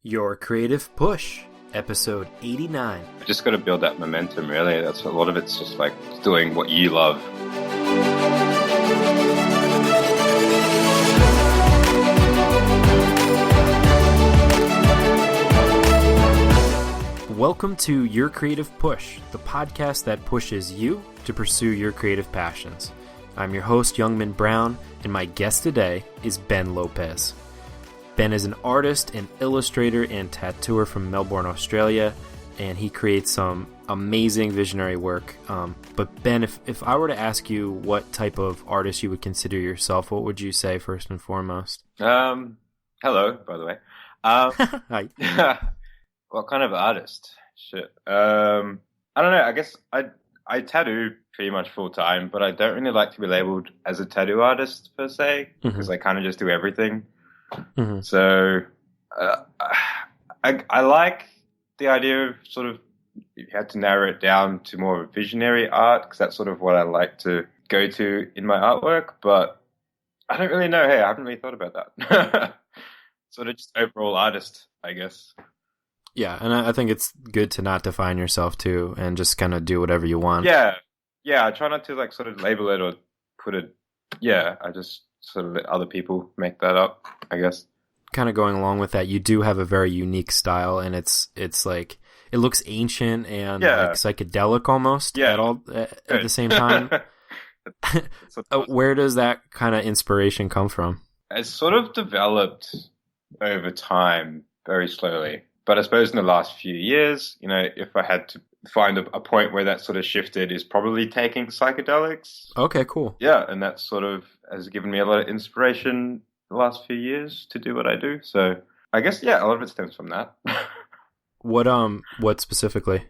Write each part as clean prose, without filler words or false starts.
Your Creative Push, episode 89. You just got to build that momentum, really. That's a lot of it's just like doing what you love. Welcome to Your Creative Push, the podcast that pushes you to pursue your creative passions. I'm your host, Youngman Brown, and my guest today is Ben Lopez. Ben is an artist, an illustrator, and tattooer from Melbourne, Australia, and he creates some amazing visionary work. But Ben, if I were to ask you what type of artist you would consider yourself, what would you say first and foremost? Hello, by the way. Hi. What kind of artist? Shit. I don't know. I guess I tattoo pretty much full time, but I don't really like to be labeled as a tattoo artist per se, because I kind of just do everything. Mm-hmm. So I like the idea of sort of, you had to narrow it down to more of a visionary art, because that's sort of what I like to go to in my artwork, but I don't really know. Hey, I haven't really thought about that. Sort of just overall artist, I guess. Yeah, and I think it's good to not define yourself too, and just kind of do whatever you want. Yeah, I try not to like sort of label it or put it. Yeah, I just sort of let other people make that up, I guess. Kind of going along with that, you do have a very unique style, and it's like it looks ancient and like psychedelic almost at the same time. Where does that kind of inspiration come from? It's sort of developed over time, very slowly. But I suppose in the last few years, you know, if I had to find a point where that sort of shifted, is probably taking psychedelics. Okay, cool. Yeah, and that sort of has given me a lot of inspiration the last few years to do what I do. So I guess, a lot of it stems from that. What specifically?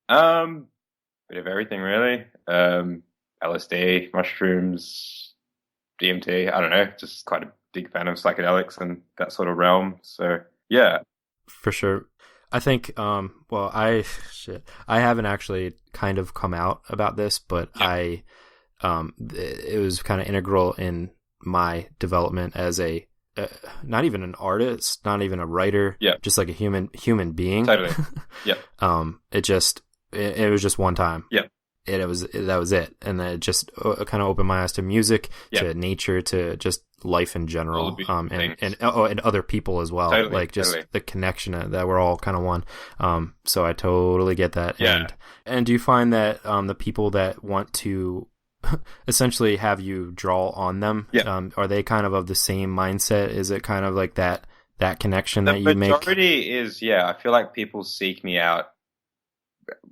Bit of everything, really. LSD, mushrooms, DMT, I don't know, just quite a big fan of psychedelics and that sort of realm. So, yeah. For sure. I think, I haven't actually kind of come out about this, but it was kind of integral in my development as not even an artist, not even a writer, just like a human being. Totally. Yeah. It was just one time. Yeah. That was it. And then it just kind of opened my eyes to music, to nature, to just life in general, and other people as well. Totally, like just the connection that we're all kind of one. So I totally get that. Yeah. And do you find that the people that want to essentially have you draw on them, are they kind of the same mindset? Is it kind of like that connection that you make? The majority is, I feel like people seek me out.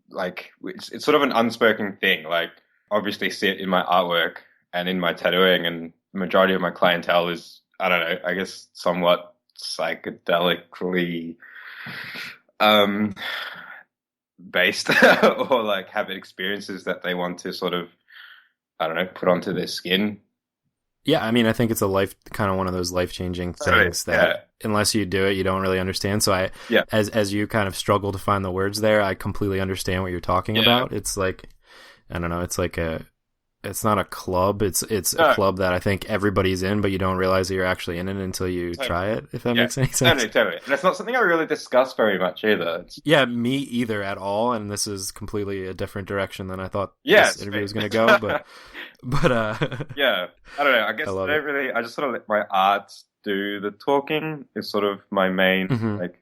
Like it's sort of an unspoken thing. Like, obviously see it in my artwork and in my tattooing, and the majority of my clientele is, I don't know, I guess somewhat psychedelically based or like have experiences that they want to sort of, I don't know, put onto their skin. Yeah, I mean, I think it's kind of one of those life-changing things that unless you do it, you don't really understand. So as you kind of struggle to find the words there, I completely understand what you're talking about. It's like, I don't know, it's not a club. It's a club that I think everybody's in, but you don't realize that you're actually in it until you try it, if that makes any sense. Totally. And it's not something I really discuss very much either. Yeah, me either at all. And this is completely a different direction than I thought this interview was going to go. But I don't know. I guess I just sort of let my art do the talking is sort of my main, like,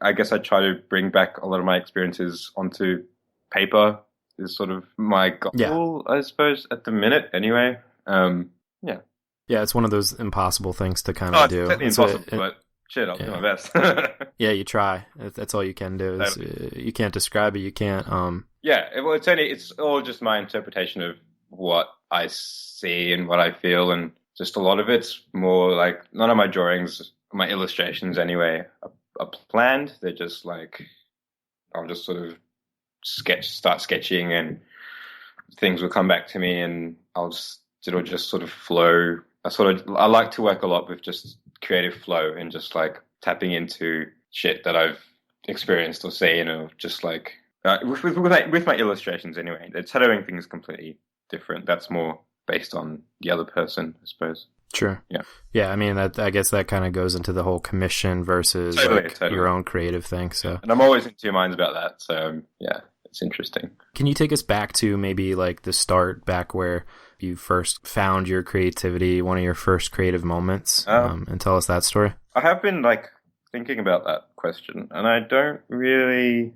I guess I try to bring back a lot of my experiences onto paper is sort of my goal, I suppose, at the minute anyway. Yeah, it's one of those impossible things to kind of do. It's impossible, but shit, I'll do my best. Yeah, you try. That's all you can do. You can't describe it. You can't. It's all just my interpretation of what I see and what I feel, and just a lot of it's more like, none of my drawings, my illustrations anyway, are planned. They're just like, I'll just sort of start sketching, and things will come back to me, and it'll just sort of flow. I like to work a lot with just creative flow and just like tapping into shit that I've experienced or seen, or just like with my illustrations anyway. The tattooing thing is completely different. That's more based on the other person, I suppose. Sure. Yeah. Yeah, I mean, I guess that kind of goes into the whole commission versus Totally. your own creative thing. So, and I'm always in two minds about that. So yeah, it's interesting. can you take us back to maybe like the start, back where you first found your creativity, one of your first creative moments, and tell us that story? I have been like thinking about that question, and I don't really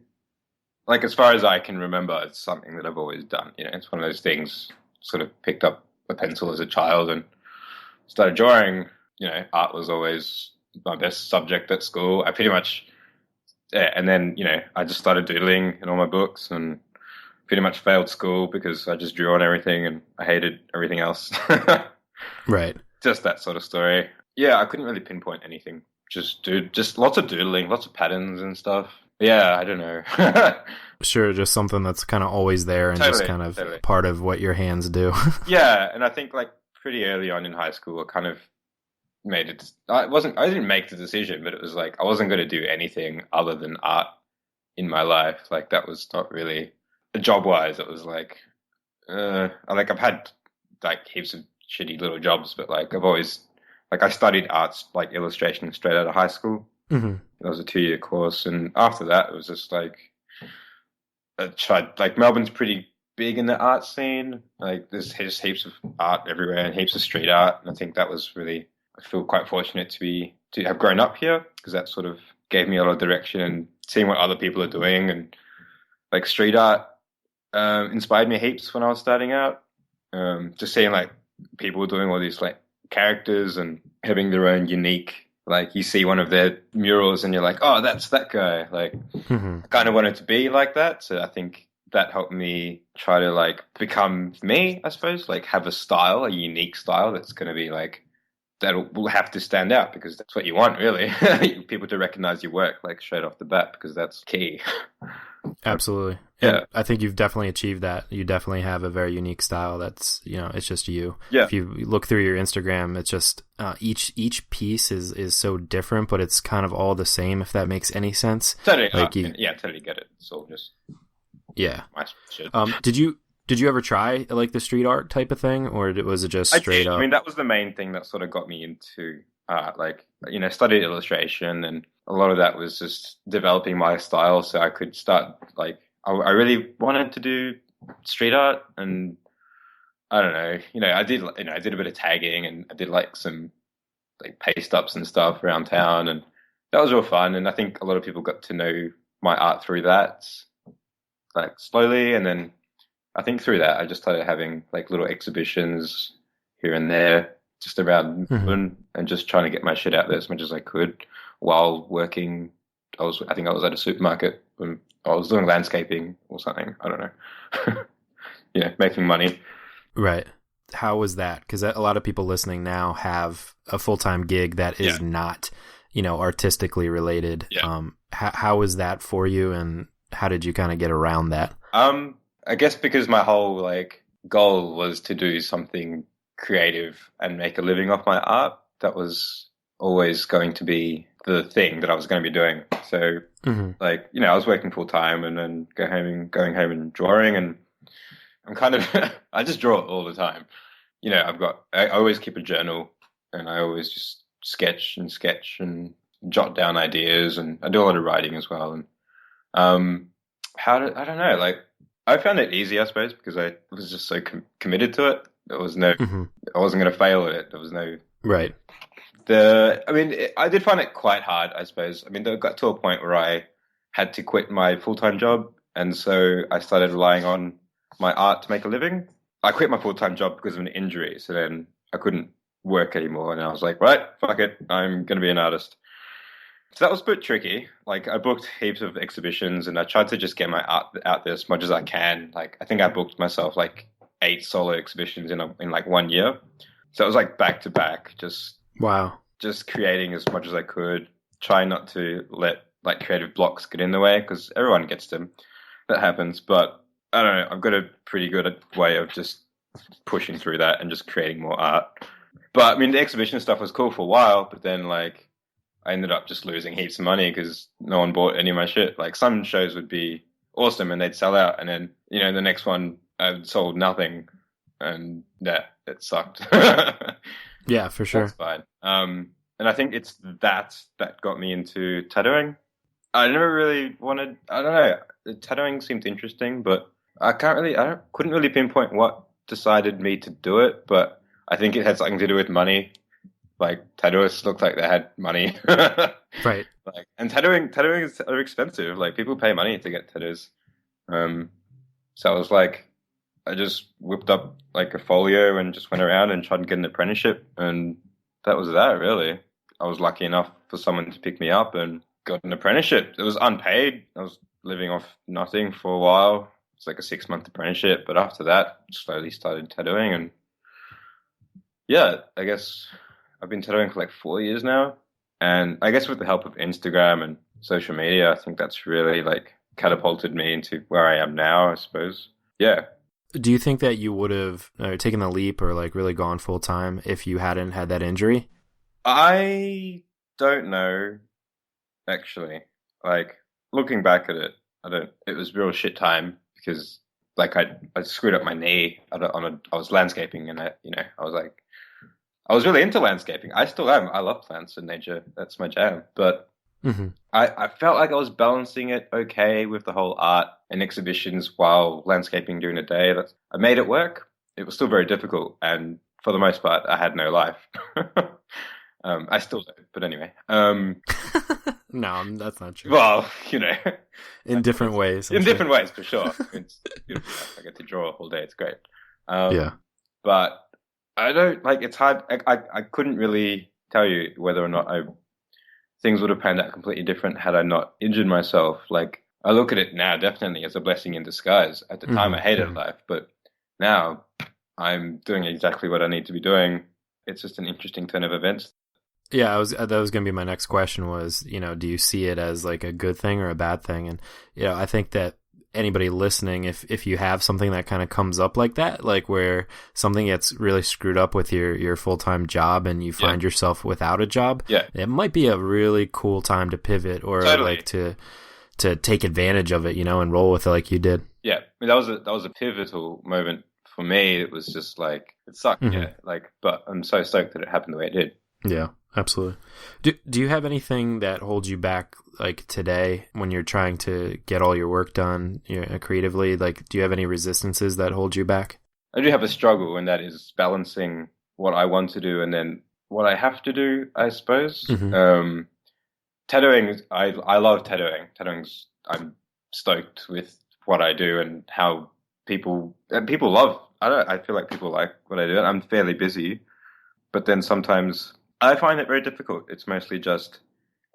like, as far as I can remember, it's something that I've always done. It's one of those things. Sort of picked up a pencil as a child and started drawing. Art was always my best subject at school. I pretty much, yeah, and then I just started doodling in all my books and pretty much failed school because I just drew on everything and I hated everything else. Right. Just that sort of story. Yeah, I couldn't really pinpoint anything. Just lots of doodling, lots of patterns and stuff. Yeah, I don't know. Sure, just something that's kind of always there and just kind of part of what your hands do. Yeah, and I think like pretty early on in high school, I kind of made it. I didn't make the decision, but it was like I wasn't going to do anything other than art in my life. Like that was not really job-wise. It was like, I've had like heaps of shitty little jobs, but like I've always like I studied arts like illustration straight out of high school. Mm-hmm. That was a 2-year course, and after that, it was just like I tried. Like Melbourne's pretty big in the art scene. Like there's just heaps of art everywhere and heaps of street art, and I think that was really. I feel quite fortunate to have grown up here because that sort of gave me a lot of direction and seeing what other people are doing, and like street art inspired me heaps when I was starting out. Just seeing like people doing all these like characters and having their own unique. Like you see one of their murals and you're like, oh, that's that guy. Like I kind of wanted to be like that. So I think that helped me try to like become me, I suppose, like have a unique style that's going to be like, that will have to stand out because that's what you want, really. People to recognize your work like straight off the bat because that's key. Absolutely. Yeah. And I think you've definitely achieved that. You definitely have a very unique style that's, it's just you. Yeah. If you look through your Instagram, it's just each piece is so different, but it's kind of all the same, if that makes any sense. Totally. Like totally get it. It's all just my shit. Did you ever try like the street art type of thing, or was it just straight up? I mean, that was the main thing that sort of got me into art. Like, studied illustration, and a lot of that was just developing my style so I could start like I really wanted to do street art, and I don't know, I did a bit of tagging and I did like some like paste ups and stuff around town, and that was real fun. And I think a lot of people got to know my art through that, like slowly, and then. I think through that, I just started having like little exhibitions here and there, just around Melbourne, and just trying to get my shit out there as much as I could while working. I think I was at a supermarket when I was doing landscaping or something. I don't know. Making money. Right. How was that? Because a lot of people listening now have a full-time gig that is not, artistically related. Yeah. How was that for you, and how did you kind of get around that? I guess because my whole like goal was to do something creative and make a living off my art. That was always going to be the thing that I was going to be doing. So like, I was working full time and then going home and drawing, and I'm kind of, I just draw all the time. I always keep a journal, and I always just sketch and jot down ideas, and I do a lot of writing as well. And, I don't know, like, I found it easy, I suppose, because I was just so committed to it. There was no, I wasn't going to fail at it. There was no, right. I did find it quite hard, I suppose. I mean, it got to a point where I had to quit my full-time job, and so I started relying on my art to make a living. I quit my full-time job because of an injury, so then I couldn't work anymore, and I was like, right, fuck it, I'm going to be an artist. So that was a bit tricky. Like, I booked heaps of exhibitions, and I tried to just get my art out there as much as I can. Like, I think I booked myself like 8 solo exhibitions in like 1 year. So it was like back to back, just creating as much as I could. Try not to let like creative blocks get in the way, because everyone gets them. That happens. But I don't know. I've got a pretty good way of just pushing through that and just creating more art. But I mean, the exhibition stuff was cool for a while, but then like, I ended up just losing heaps of money because no one bought any of my shit. Like, some shows would be awesome and they'd sell out, and then, the next one I sold nothing, and it sucked. Yeah, for That's sure. fine. And I think it's that got me into tattooing. I never really wanted. I don't know. Tattooing seemed interesting, but couldn't really pinpoint what decided me to do it. But I think it had something to do with money. Like tattooists looked like they had money. Right. Like, and tattooing is are expensive. Like people pay money to get tattoos. Um, so I was like, I just whipped up like a folio and just went around and tried to get an apprenticeship, and that was that really. I was lucky enough for someone to pick me up and got an apprenticeship. It was unpaid. I was living off nothing for a while. It's like a 6 month apprenticeship, but after that, slowly started tattooing, and yeah, I guess I've been tattooing for like 4 years now, and I guess with the help of Instagram and social media, I think that's really like catapulted me into where I am now, I suppose. Yeah. Do you think that you would have taken the leap or like really gone full time if you hadn't had that injury? I don't know, actually. Like, looking back at it, it was real shit time because, like, I screwed up my knee I was landscaping and I was really into landscaping. I still am. I love plants and nature. That's my jam. But Hmm. I felt like I was balancing it okay with the whole art and exhibitions while landscaping during the day. I made it work. It was still very difficult, and for the most part, I had no life. I still do, but anyway. No, that's not true. Well, In different ways, I'm in sure. different ways for sure. It's beautiful. I get to draw all day. It's great. Yeah. But I don't like. It's hard. I couldn't really tell you whether or not things would have panned out completely different had I not injured myself. Like I look at it now, definitely as a blessing in disguise. At the time, I hated life, but now I'm doing exactly what I need to be doing. It's just an interesting turn of events. Yeah, that was going to be my next question was, do you see it as like a good thing or a bad thing? And, I think that anybody listening, if you have something that kind of comes up like that, like where something gets really screwed up with your full-time job and you find yourself without a job, Yeah, it might be a really cool time to pivot or totally. like to take advantage of it, and roll with it like you did. Yeah, I mean, that was a pivotal moment for me. It was just like it sucked, yeah. Like, but I'm so stoked that it happened the way it did. Yeah, absolutely. Do you have anything that holds you back, like today, when you're trying to get all your work done, creatively? Like, do you have any resistances that hold you back? I do have a struggle, and that is balancing what I want to do and then what I have to do, I suppose. Mm-hmm. Tattooing, I love tattooing. I'm stoked with what I do and how people love. I feel like people like what I do. I'm fairly busy, but then sometimes I find it very difficult. It's mostly just,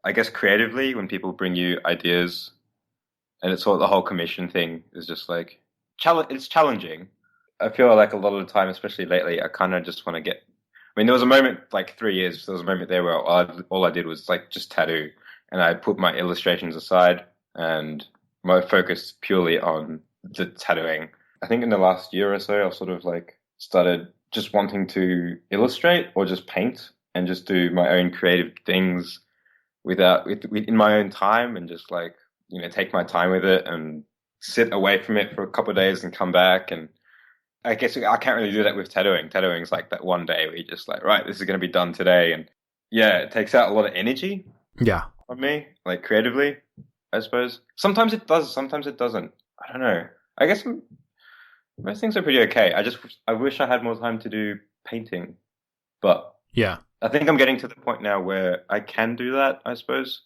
I guess, creatively when people bring you ideas, and it's all the whole commission thing is just like it's challenging. I feel like a lot of the time, especially lately, I kind of just want to get. I mean, there was a moment like 3 years. There was a moment there where all I did was like just tattoo, and I put my illustrations aside and my focus purely on the tattooing. I think in the last year or so, I've sort of like started just wanting to illustrate or just paint and just do my own creative things in my own time and just like take my time with it and sit away from it for a couple of days and come back. And I guess I can't really do that with tattooing. Tattooing is like that one day where you're just like, right, this is going to be done today. And yeah, it takes out a lot of energy Yeah. on me, like creatively, I suppose. Sometimes it does, sometimes it doesn't. I don't know. I guess most things are pretty okay. I wish I had more time to do painting, but Yeah. I think I'm getting to the point now where I can do that, I suppose.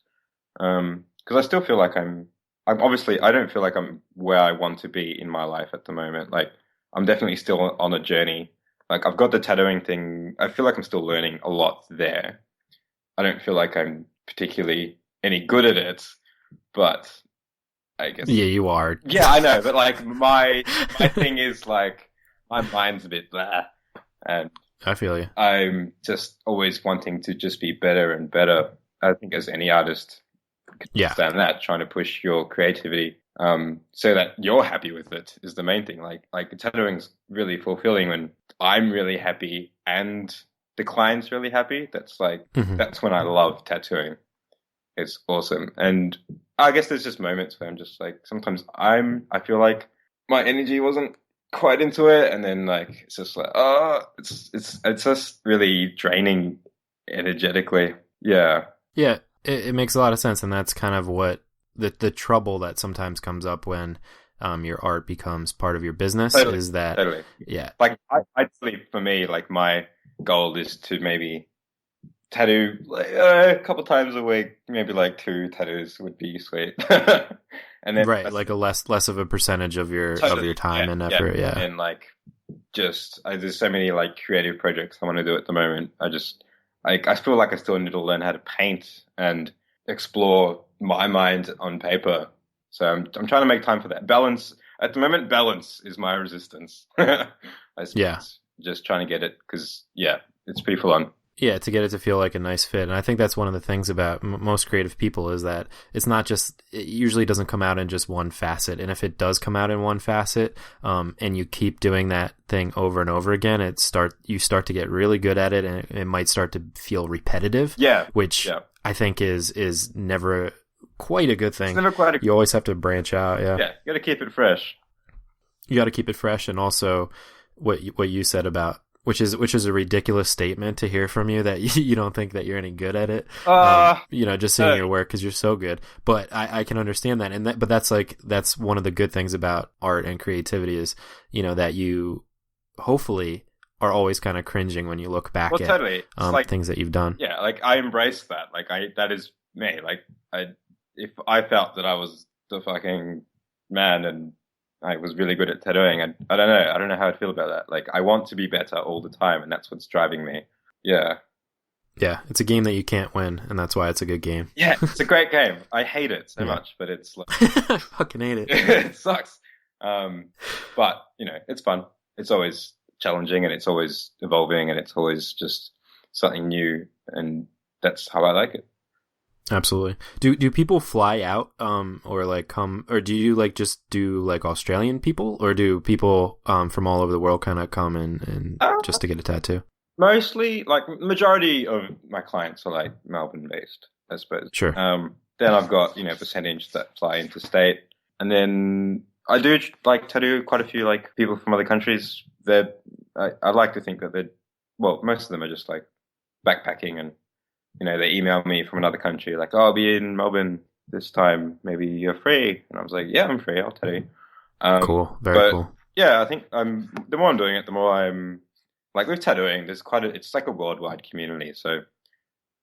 Because I still feel like I'm obviously, I don't feel like I'm where I want to be in my life at the moment. Like, I'm definitely still on a journey. Like, I've got the tattooing thing. I feel like I'm still learning a lot there. I don't feel like I'm particularly any good at it, but I guess. Yeah, you are. Yeah, I know, but like my thing is like my mind's a bit blah, and I feel you. I'm just always wanting to just be better and better. I think as any artist can Yeah. understand that, trying to push your creativity, so that you're happy with it is the main thing. Like tattooing's really fulfilling when I'm really happy and the client's really happy. That's when I love tattooing. It's awesome. And I guess there's just moments where I'm just like, sometimes I feel like my energy wasn't quite into it, and then like it's just like it's just really draining energetically. Yeah. Yeah, it makes a lot of sense, and that's kind of what the trouble that sometimes comes up when your art becomes part of your business is that Totally. yeah. Like I sleep for me, like my goal is to maybe tattoo like, a couple times a week, maybe like 2 tattoos would be sweet. And then Right, like a less of a percentage of your totally, time and effort. Yeah. And like just there's so many like creative projects I want to do at the moment. I feel like I still need to learn how to paint and explore my mind on paper. So I'm trying to make time for that. Balance at the moment. Balance is my resistance. I suppose. Yeah. Just trying to get it because it's pretty full on. Yeah, to get it to feel like a nice fit. And I think that's one of the things about most creative people is that it usually doesn't come out in just one facet. And if it does come out in one facet, and you keep doing that thing over and over again, you start to get really good at it, and it might start to feel repetitive. Yeah. Which I think is never quite a good thing. It's never quite you always have to branch out. Yeah. Yeah. You got to keep it fresh. You got to keep it fresh. And also what you said about, which is a ridiculous statement to hear from you, that you don't think that you're any good at it. Just seeing your work because you're so good. But I can understand that, but that's one of the good things about art and creativity is, that you hopefully are always kind of cringing when you look back at totally. Like, things that you've done. Yeah, like I embrace that. Like that is me. Like if I felt that I was the fucking man and I was really good at tattooing, and I don't know how I feel about that. Like I want to be better all the time, and that's what's driving me. Yeah. Yeah, it's a game that you can't win, and that's why it's a good game. Yeah, it's a great game. I hate it so much, but it's like I fucking hate it. It sucks. But it's fun. It's always challenging, and it's always evolving, and it's always just something new, and that's how I like it. Absolutely. Do people fly out or like come, or do you like just do like Australian people, or do people from all over the world kind of come and just to get a tattoo? Mostly, like majority of my clients are like Melbourne based, I suppose. Sure. Then I've got percentage that fly interstate, and then I do like tattoo quite a few like people from other countries. I like to think that most of them are just like backpacking, and they email me from another country like, oh, I'll be in Melbourne this time. Maybe you're free. And I was like, yeah, I'm free. I'll tattoo. Cool. Very cool. Yeah, I think the more I'm doing it, the more I'm like with tattooing. It's like a worldwide community. So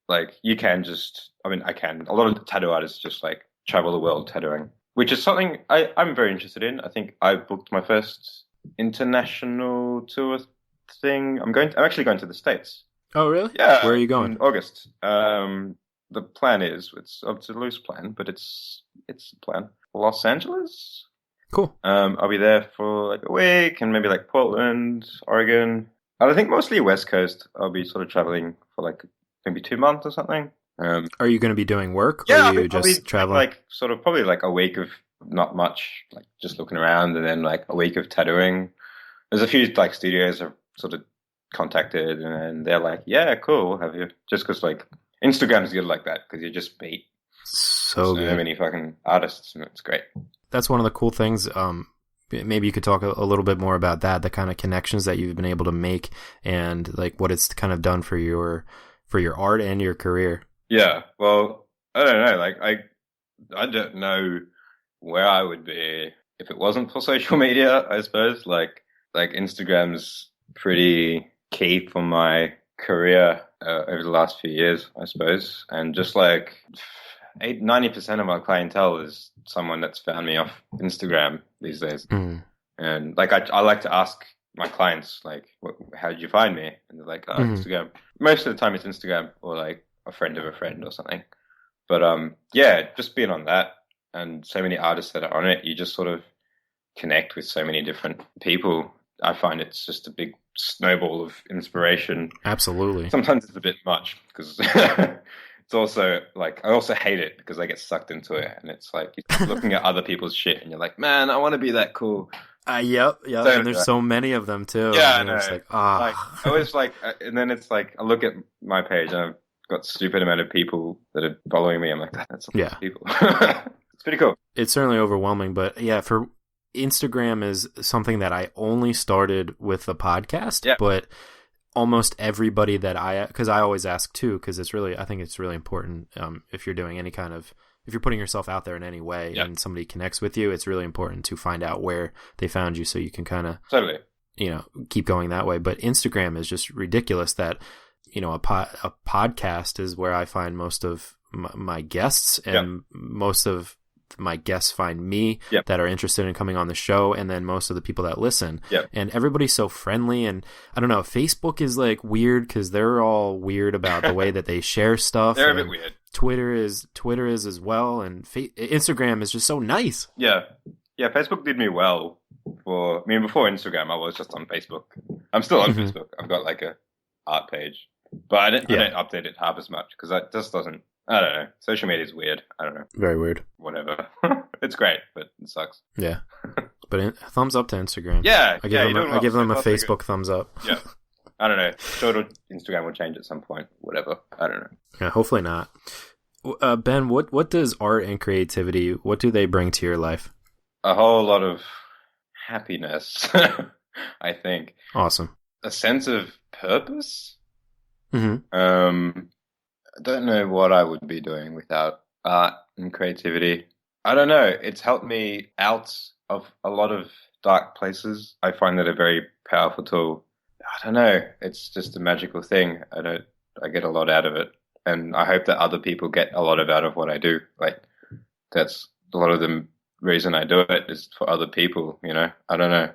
like you can a lot of tattoo artists just like travel the world tattooing, which is something I'm very interested in. I think I booked my first international tour thing. I'm actually going to the States. Oh, really? Yeah. Where are you going? In August. The plan is it's a loose plan, but it's a plan. Los Angeles. Cool. I'll be there for like a week, and maybe like Portland, Oregon. I think mostly West Coast. I'll be sort of traveling for like maybe 2 months or something. Are you going to be doing work? Yeah, or are you just traveling? Like sort of probably like a week of not much, like just looking around, and then like a week of tattooing. There's a few like studios I've sort of contacted, and they're like, yeah, cool, we'll have you. Just because like Instagram's good like that, because you just beat so many fucking artists, and it's great. That's one of the cool things. Maybe you could talk a little bit more about that, the kind of connections that you've been able to make, and like what it's kind of done for your art and your career. Yeah, well, I don't know. Like I don't know where I would be if it wasn't for social media. I suppose like Instagram's pretty key for my career over the last few years, I suppose, and just like 90% of my clientele is someone that's found me off Instagram these days. And like I like to ask my clients like, how did you find me? And they're like, Instagram. Most of the time it's Instagram or like a friend of a friend or something. But just being on that, and so many artists that are on it, you just sort of connect with so many different people. I find it's just a big snowball of inspiration. Absolutely. Sometimes it's a bit much because it's also like, I also hate it because I get sucked into it, and it's like you're looking at other people's shit and you're like, man, I want to be that cool. Yep. So, and there's so many of them too. Yeah, and I know. It's like, like, I was like, and then it's like, I look at my page and I've got a stupid amount of people that are following me. I'm like, that's a lot of people. It's pretty cool. It's certainly overwhelming, but yeah, Instagram is something that I only started with the podcast, Yeah. but almost everybody that because I always ask too, because I think it's really important if you're doing any kind of, if you're putting yourself out there in any way and somebody connects with you, it's really important to find out where they found you so you can kind of Totally. Keep going that way. But Instagram is just ridiculous that, a podcast is where I find most of my guests, and most of my guests find me that are interested in coming on the show, and then most of the people that listen. And everybody's so friendly, and I don't know, Facebook is like weird because they're all weird about the way that they share stuff. They're a bit weird. Twitter is as well, and Instagram is just so nice. Yeah, Facebook did me well. Before Instagram, I was just on Facebook. I'm still on Facebook. I've got like a art page, but I don't update it half as much because that just doesn't. I don't know. Social media is weird. I don't know. Very weird. Whatever. It's great, but it sucks. Yeah. But thumbs up to Instagram. Yeah. I give them a Facebook thumbs up. Yeah. I don't know. Sure, Instagram will change at some point. Whatever. I don't know. Yeah, hopefully not. Ben, what does art and creativity, what do they bring to your life? A whole lot of happiness, I think. Awesome. A sense of purpose. Mm-hmm. I don't know what I would be doing without art and creativity. I don't know. It's helped me out of a lot of dark places. I find that a very powerful tool. I don't know. It's just a magical thing. I get a lot out of it. And I hope that other people get a lot out of what I do. Like, that's a lot of the reason I do it is for other people, I don't know.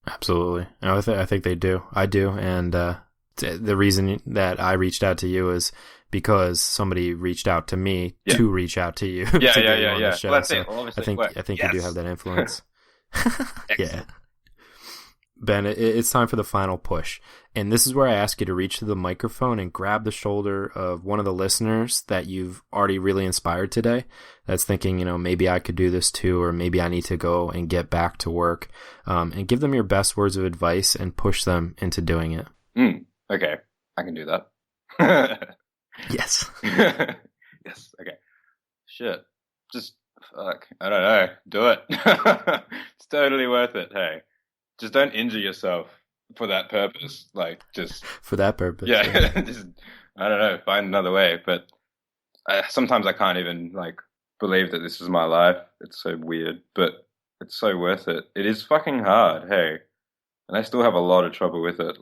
Absolutely. No, I think they do. I do. And the reason that I reached out to you is because somebody reached out to me to reach out to you. Yeah. Well, that's it. Well, I think you do have that influence. Yeah. Ben, it's time for the final push. And this is where I ask you to reach to the microphone and grab the shoulder of one of the listeners that you've already really inspired today, that's thinking, maybe I could do this too, or maybe I need to go and get back to work, and give them your best words of advice and push them into doing it. Okay. I can do that. Yes. Yes. Okay. Shit. Just fuck. I don't know. Do it. It's totally worth it. Hey, just don't injure yourself for that purpose. Like, just for that purpose. Yeah. Just, I don't know. Find another way. But sometimes I can't even believe that this is my life. It's so weird, but it's so worth it. It is fucking hard. Hey, and I still have a lot of trouble with it.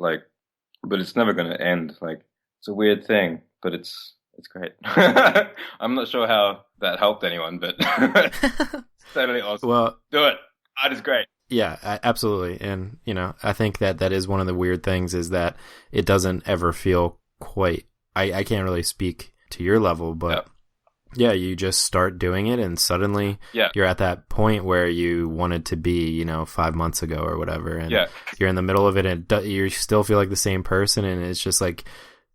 But it's never going to end. It's a weird thing, but it's great. I'm not sure how that helped anyone, but it's totally awesome. Well, do it. Art is great. Yeah, absolutely. And, I think that is one of the weird things is that it doesn't ever feel quite, I can't really speak to your level, but yeah, you just start doing it and suddenly you're at that point where you wanted to be, 5 months ago or whatever. And you're in the middle of it and you still feel like the same person. And it's just like,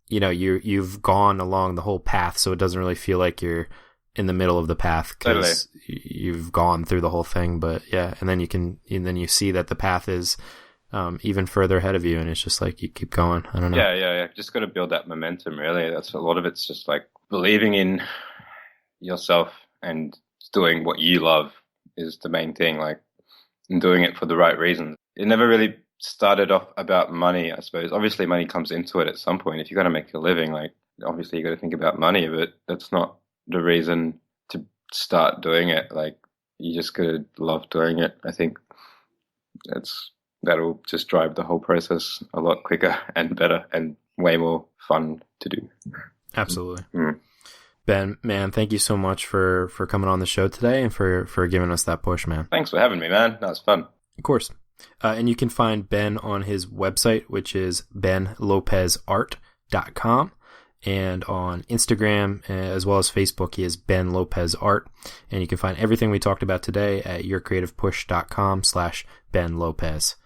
you've gone along the whole path. So it doesn't really feel like you're in the middle of the path because you've gone through the whole thing. But yeah, and then you see that the path is even further ahead of you, and it's just like you keep going. I don't know. Yeah. Just got to build that momentum. Really, that's a lot of it's just believing in yourself and doing what you love is the main thing. And doing it for the right reasons. It never really started off about money, I suppose. Obviously, money comes into it at some point. If you're going to make a living, obviously you got to think about money, but that's not the reason to start doing it. You just gotta love doing it. I think that'll just drive the whole process a lot quicker and better and way more fun to do. Absolutely. Ben, man, thank you so much for coming on the show today and for giving us that push, man. Thanks for having me, man. That was fun. Of course. And you can find Ben on his website, which is benlopezart.com. And on Instagram, as well as Facebook, he is Ben Lopez Art. And you can find everything we talked about today at yourcreativepush.com/Ben Lopez.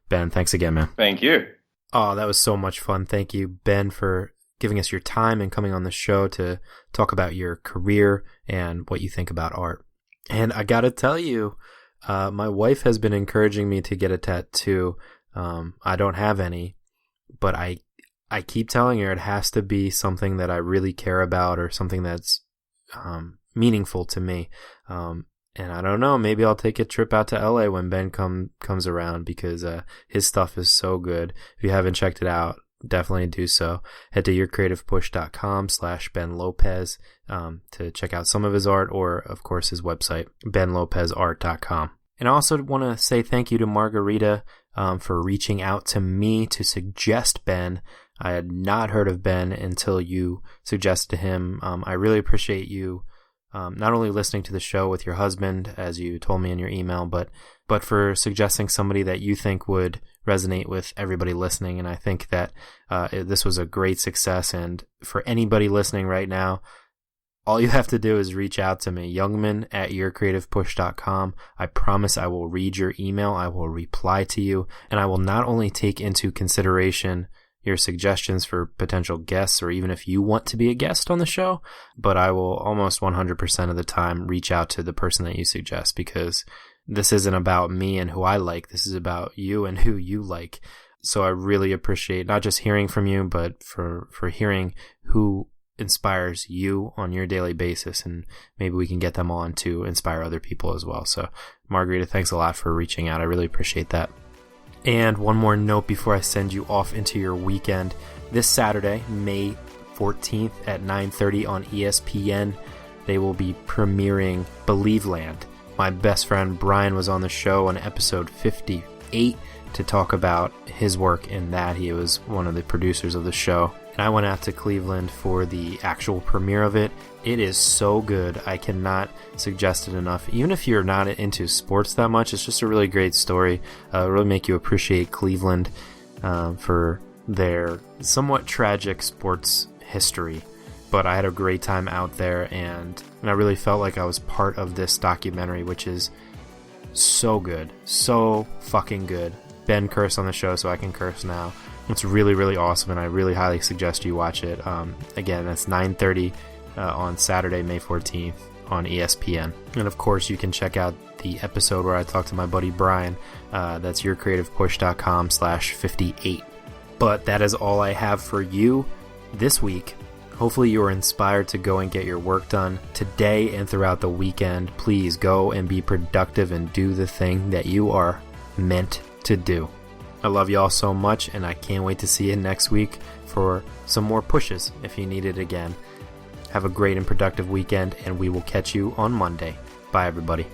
Ben, thanks again, man. Thank you. Oh, that was so much fun. Thank you, Ben, for giving us your time and coming on the show to talk about your career and what you think about art. And I got to tell you, my wife has been encouraging me to get a tattoo. I don't have any, but I keep telling her it has to be something that I really care about or something that's meaningful to me. And And I don't know, maybe I'll take a trip out to LA when Ben comes around, because his stuff is so good. If you haven't checked it out, definitely do so. Head to yourcreativepush.com/Ben Lopez to check out some of his art, or of course his website, benlopezart.com. And I also want to say thank you to Margarita for reaching out to me to suggest Ben. I had not heard of Ben until you suggested him. I really appreciate you not only listening to the show with your husband, as you told me in your email, but for suggesting somebody that you think would resonate with everybody listening. And I think that this was a great success. And for anybody listening right now, all you have to do is reach out to me, youngman@yourcreativepush.com. I promise I will read your email. I will reply to you, and I will not only take into consideration your suggestions for potential guests, or even if you want to be a guest on the show, but I will almost 100% of the time reach out to the person that you suggest, because this isn't about me and who I like. This is about you and who you like. So I really appreciate not just hearing from you, but for hearing who inspires you on your daily basis, and maybe we can get them on to inspire other people as well. So Margarita, thanks a lot for reaching out. I really appreciate that. And one more note before I send you off into your weekend. This Saturday, May 14th at 9:30 on ESPN, they will be premiering Believeland. My best friend Brian was on the show on episode 58 to talk about his work in that. He was one of the producers of the show. And I went out to Cleveland for the actual premiere of it. It is so good. I cannot suggest it enough. Even if you're not into sports that much, it's just a really great story. It'll really make you appreciate Cleveland for their somewhat tragic sports history. But I had a great time out there, and I really felt like I was part of this documentary, which is so good. So fucking good. Ben cursed on the show, so I can curse now. It's really, really awesome, and I really highly suggest you watch it. Again, that's 9:30 on Saturday, May 14th on ESPN. And of course, you can check out the episode where I talked to my buddy Brian. That's yourcreativepush.com/58. But that is all I have for you this week. Hopefully you are inspired to go and get your work done today and throughout the weekend. Please go and be productive and do the thing that you are meant to do. I love you all so much, and I can't wait to see you next week for some more pushes if you need it again. Have a great and productive weekend, and we will catch you on Monday. Bye, everybody.